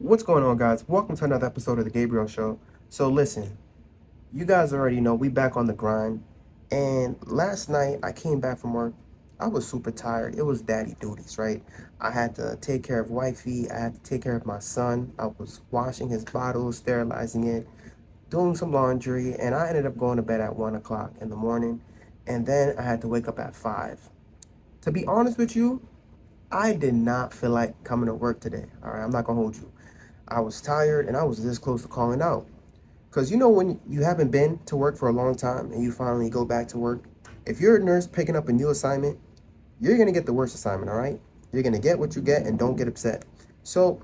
What's going on, guys? Welcome to another episode of the Gabriel Show. So listen, you guys already know we back on the grind. And last night I came back from work. I was super tired. It was daddy duties, right? I had to take care of wifey. I had to take care of my son. I was washing his bottles, sterilizing it, doing some laundry, and I ended up going to bed at 1 o'clock in the morning. And then I had to wake up at 5. To be honest with you, I did not feel like coming to work today. All right, I'm not gonna hold you. I was tired and I was this close to calling out. Because you know, when you haven't been to work for a long time and you finally go back to work, if you're a nurse picking up a new assignment, you're going to get the worst assignment, all right? You're going to get what you get and don't get upset. So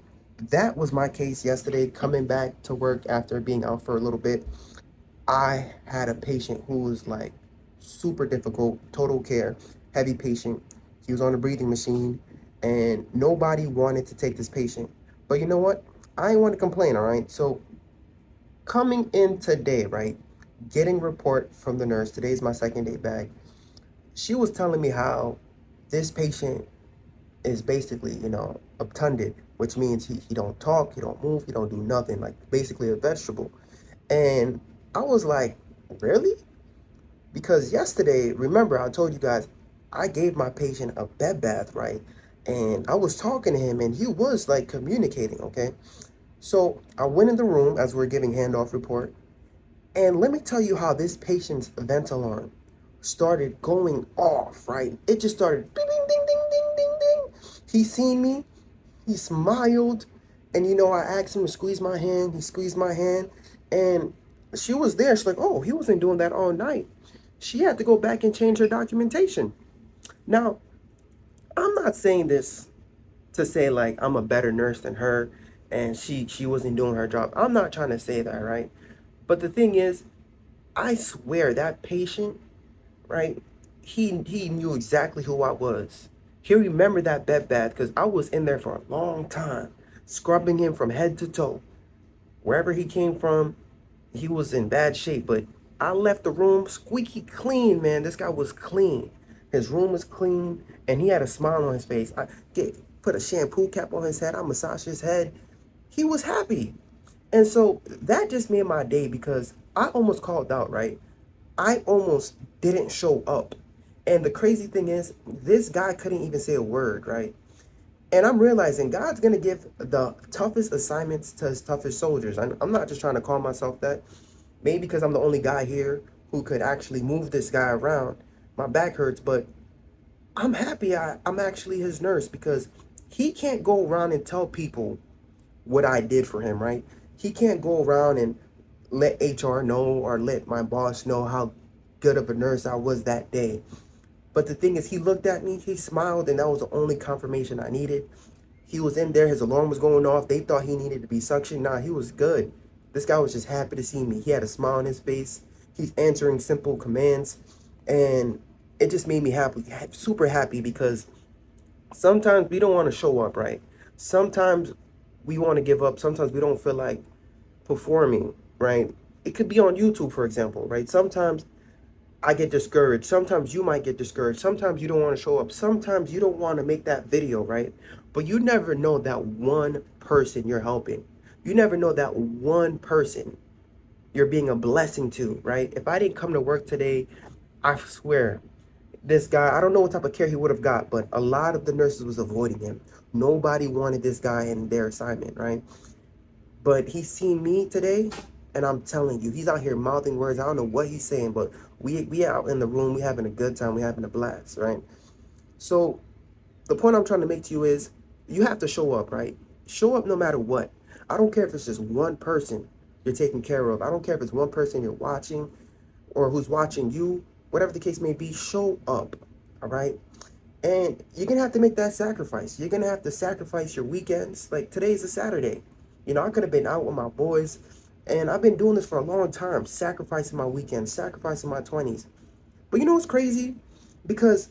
that was my case yesterday, coming back to work after being out for a little bit. I had a patient who was like super difficult, total care, heavy patient. He was on a breathing machine and nobody wanted to take this patient. But you know what? I ain't want to complain, all right? So coming in today, right? Getting report from the nurse. Today's my second day back. She was telling me how this patient is basically, obtunded, which means he don't talk, he don't move, he don't do nothing, like basically a vegetable. And I was like, really? Because yesterday, remember, I told you guys, I gave my patient a bed bath, right? And I was talking to him and he was like communicating, okay? So I went in the room as we're giving handoff report. And let me tell you how this patient's vent alarm started going off, right? It just started ding, ding, ding, ding, ding, ding, ding. He seen me, he smiled, and I asked him to squeeze my hand. He squeezed my hand, and she was there. She's like, oh, he wasn't doing that all night. She had to go back and change her documentation. Now, I'm not saying this to say like I'm a better nurse than her and she wasn't doing her job. I'm not trying to say that, right? But the thing is, I swear that patient, right? He knew exactly who I was. He remembered that bed bath because I was in there for a long time, scrubbing him from head to toe. Wherever he came from, he was in bad shape. But I left the room squeaky clean, man. This guy was clean. His room was clean, and he had a smile on his face. Put a shampoo cap on his head. I massaged his head. He was happy. And so that just made my day because I almost called out, right? I almost didn't show up. And the crazy thing is, this guy couldn't even say a word, right? And I'm realizing God's going to give the toughest assignments to his toughest soldiers. I'm not just trying to call myself that. Maybe because I'm the only guy here who could actually move this guy around. My back hurts, but I'm happy I'm actually his nurse because he can't go around and tell people what I did for him, right? He can't go around and let HR know or let my boss know how good of a nurse I was that day. But the thing is, he looked at me, he smiled, and that was the only confirmation I needed. He was in there, his alarm was going off. They thought he needed to be suctioned. Nah, he was good. This guy was just happy to see me. He had a smile on his face. He's answering simple commands. And it just made me happy, super happy because sometimes we don't want to show up, right? Sometimes we want to give up. Sometimes we don't feel like performing, right? It could be on YouTube, for example, right? Sometimes I get discouraged. Sometimes you might get discouraged. Sometimes you don't want to show up. Sometimes you don't want to make that video, right? But you never know that one person you're helping. You never know that one person you're being a blessing to, right? If I didn't come to work today, I swear, this guy, I don't know what type of care he would have got, but a lot of the nurses was avoiding him. Nobody wanted this guy in their assignment, right? But he's seen me today, and I'm telling you, he's out here mouthing words. I don't know what he's saying, but we out in the room, we having a good time, we having a blast, right? So the point I'm trying to make to you is you have to show up, right? Show up no matter what. I don't care if it's just one person you're taking care of. I don't care if it's one person you're watching or who's watching you. Whatever the case may be, show up, all right? And you're going to have to make that sacrifice. You're going to have to sacrifice your weekends. Like today's a Saturday. I could have been out with my boys. And I've been doing this for a long time, sacrificing my weekends, sacrificing my 20s. But you know what's crazy? Because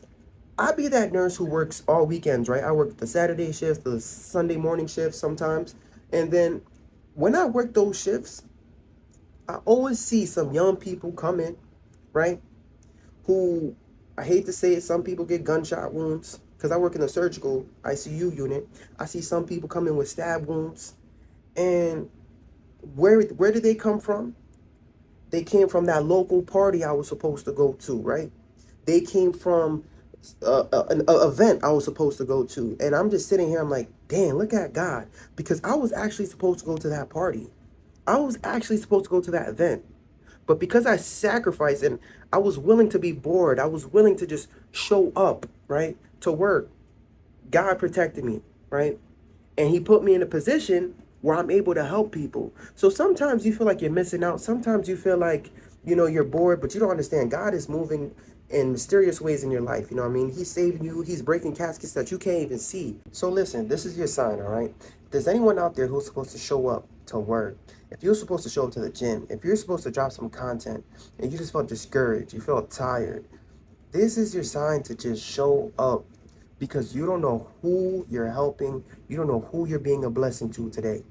I be that nurse who works all weekends, right? I work the Saturday shift, the Sunday morning shift sometimes. And then when I work those shifts, I always see some young people come in, right? Who, I hate to say it, some people get gunshot wounds because I work in the surgical ICU unit. I see some people come in with stab wounds. And where did they come from? They came from that local party I was supposed to go to, right? They came from an event I was supposed to go to. And I'm just sitting here, I'm like, damn, look at God. Because I was actually supposed to go to that party. I was actually supposed to go to that event. But because I sacrificed and I was willing to be bored, I was willing to just show up, right, to work, God protected me, right? And he put me in a position where I'm able to help people. So sometimes you feel like you're missing out. Sometimes you feel like, you're bored, but you don't understand. God is moving in mysterious ways in your life. You know what I mean? He's saving you. He's breaking caskets that you can't even see. So listen, this is your sign, all right? If there's anyone out there who's supposed to show up to work, if you're supposed to show up to the gym, if you're supposed to drop some content and you just felt discouraged, you felt tired, this is your sign to just show up, because you don't know who you're helping. You don't know who you're being a blessing to today.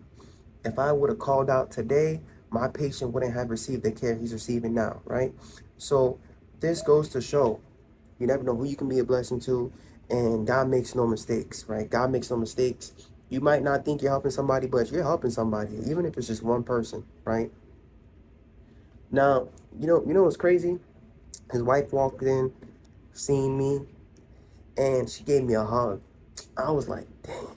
If I would have called out today, my patient wouldn't have received the care he's receiving now, right? So this goes to show you never know who you can be a blessing to, and God makes no mistakes, right? God makes no mistakes. You might not think you're helping somebody, but you're helping somebody, even if it's just one person, right? Now, you know what's crazy? His wife walked in, seen me, and she gave me a hug. I was like, dang.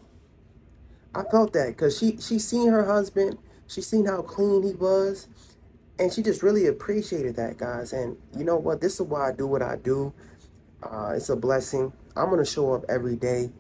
I felt that because she seen her husband, she seen how clean he was, and she just really appreciated that, guys. And you know what? This is why I do what I do. It's a blessing. I'm gonna show up every day.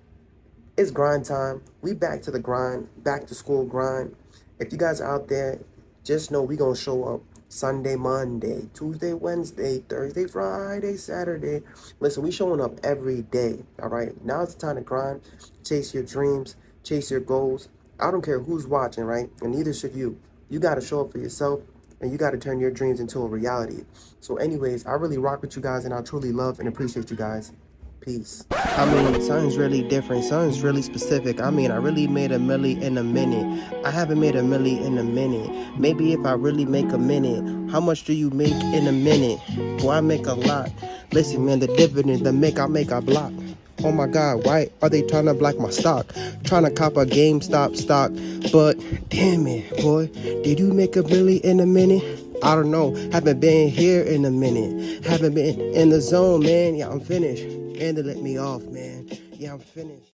It's grind time. We back to the grind, back to school grind. If you guys are out there, just know we gonna show up Sunday, Monday, Tuesday, Wednesday, Thursday, Friday, Saturday. Listen, we showing up every day. All right. Now it's the time to grind, chase your dreams, chase your goals. I don't care who's watching, right? And neither should you. You gotta show up for yourself, and you gotta turn your dreams into a reality. So, anyways, I really rock with you guys, and I truly love and appreciate you guys. Peace. I mean, something's really different. Something's really specific. I mean, I really made a milli in a minute. I haven't made a milli in a minute. Maybe if I really make a minute. How much do you make in a minute? Well, I make a lot. Listen, man, the dividend, the make I block. Oh my God, why are they trying to block my stock? Trying to cop a GameStop stock. But damn it, boy, did you make a milli in a minute? I don't know. Haven't been here in a minute. Haven't been in the zone, man. Yeah, I'm finished. And they let me off, man. Yeah, I'm finished.